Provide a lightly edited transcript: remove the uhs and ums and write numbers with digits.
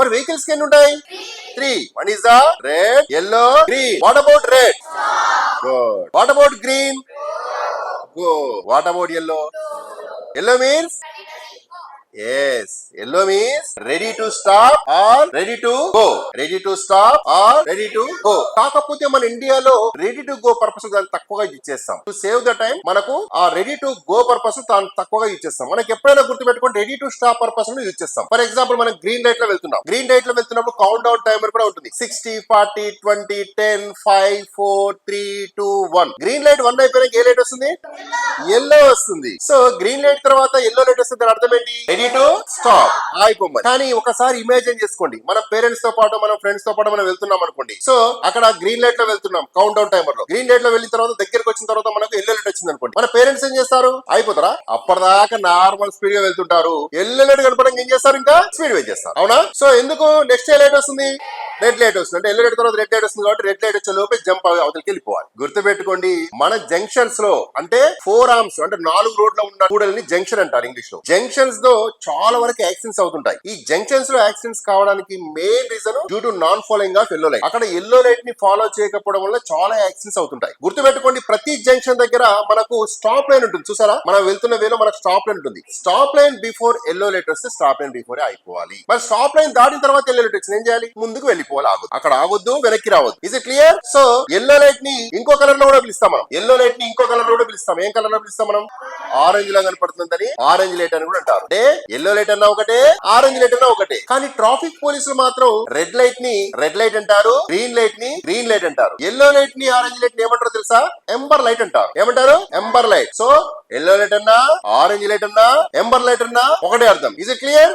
మరి వెహికల్స్ కి ఎన్ని ఉంటాయి? 3. One is the red, yellow, green. What about red? Good. What about green? Good. What about yellow? Yellow means? Yes. Yellow means ready to stop or ready to go. Ready to stop or ready to go. కాకపోతే మన ఇండియాలో ready to go purpose దాన్ని తక్కువగా use చేస్తాం. To save the time మనకు ఆ ready to go purpose దాన్ని తక్కువగా యూజ్ చేస్తాం. మనకి ఎప్పుడైనా గుర్తుపెట్టుకోండి ready to stop purpose use చేస్తాం. ఫర్ ఎగ్జాంపుల్ మనం గ్రీన్ లైట్ లో వెళ్తున్నాం. గ్రీన్ లైట్ లో వెళ్తున్నప్పుడు కౌంట్ డౌన్ టైమర్ కూడా ఉంటుంది. 60, 40, 20, 10, 5, 4, 3, 2, 1. గ్రీన్ లైట్ 1 అయిపోయినాక ఏ లైట్ వస్తుంది? ఎల్లో వస్తుంది. సో గ్రీన్ లైట్ తర్వాత ఎల్లో లైట్ వస్తుంది. దాని అర్థం ఏంటి? రెడీ టు స్టాప్, ఆగిపోమని. కానీ ఒకసారి ఇమాజిన్ చేసుకోండి, మన పేరెంట్స్ తో పాటు మన ఫ్రెండ్స్ తో పాటు మనం వెళ్తున్నాం అనుకోండి. సో అక్కడ గ్రీన్ లైట్ లో వెళ్తున్నాం కౌంట్ డౌన్ టైమర్ లో. గ్రీన్ లైట్ లో వెళ్ళిన తర్వాత దగ్గరకు వచ్చిన తర్వాత మనకు ఎల్లో లైట్ వచ్చింది అనుకోండి. మన పేరెంట్స్ ఏం చేస్తారు? అయిపోతారా? అప్పటిదాకా నార్మల్ స్పీడ్ గా వెళ్తుంటారు. ఎల్లో లైట్ కనపడానికి ఏం చేస్తారు? ఇంకా స్పీడ్ వే చేస్తారు. అవునా? సో ఎందుకు నెక్స్ట్ ఏ లైట్ వస్తుంది? రెడ్ లైట్ వస్తుంది. అంటే ఎల్లో లైట్ తర్వాత రెడ్ లైట్ వస్తుంది కాబట్టి రెడ్ లైట్ వచ్చే లోపే జంప్ అవతలకి వెళ్ళిపోవాలి. గుర్తుపెట్టుకోండి, మన జంక్షన్స్ లో అంటే 4 ఆర్మ్స్ అంటే 4 రోడ్ల ఉన్న కూడలిని జంక్షన్ అంటారు ఇంగ్లీష్ లో. జంక్షన్స్ లో చాలా వరకు యాక్సిడెంట్స్ అవుతుంటాయి. ఈ జంక్షన్స్ లో యాక్సిడెంట్స్ కావడానికి main reason due to non following of yellow light. అక్కడ ఎల్లో లైట్ ని ఫాలో చేయకపోవడం వల్ల చాలా యాక్సిడెంట్స్ అవుతుంటాయి. గుర్తుపెట్టుకోండి, ప్రతి జంక్షన్ దగ్గర మనకు స్టాప్ లైన్ ఉంటుంది. చూసారా? మనం వెళ్తున్న వేలో మనకు స్టాప్ లైన్ ఉంటుంది. Stop line before yellow light వస్తే స్టాప్ లైన్ బిఫోర్ అయిపోవాలి. మరి స్టాప్ లైన్ దాటిన తర్వాత ఎల్లో లైట్ వచ్చింది ఏం చేయాలి? ముందుకు వెళ్ళిపోవాలి. ఆగదు, అక్కడ ఆగొద్దు, వెనక్కి రావద్దు. Is it clear? So yellow light ని ఇంకో కలర్ లో కూడా పిలుస్తాం మనం. ఎల్లో లైట్ ని ఇంకో కలర్ లో కూడా పిలుస్తాం. ఏం కలర్ లో పిలుస్తాం మనం? ఆరెంజ్ లా కనపడుతుందని ఆరెంజ్ లైట్ అని కూడా అంటారు. అంటే ఎల్లో లైట్ అన్నా ఒకటే, ఆరెంజ్ లైట్ అన్నా ఒకటే. కానీ ట్రాఫిక్ పోలీసులు మాత్రం రెడ్ లైట్ ని రెడ్ లైట్ అంటారు, గ్రీన్ లైట్ ని గ్రీన్ లైట్ అంటారు. ఎల్లో లైట్ ని ఆరెంజ్ లైట్ ని ఏమంటారు తెలుసా? ఎంబర్ లైట్ అంటారు. ఏమంటారు? ఎంబర్ లైట్. సో ఎల్లో లైట్ అన్నా, ఆరెంజ్ లైట్ అన్నా, ఎంబర్ లైట్ అన్నా ఒకటే అర్థం. Is it clear?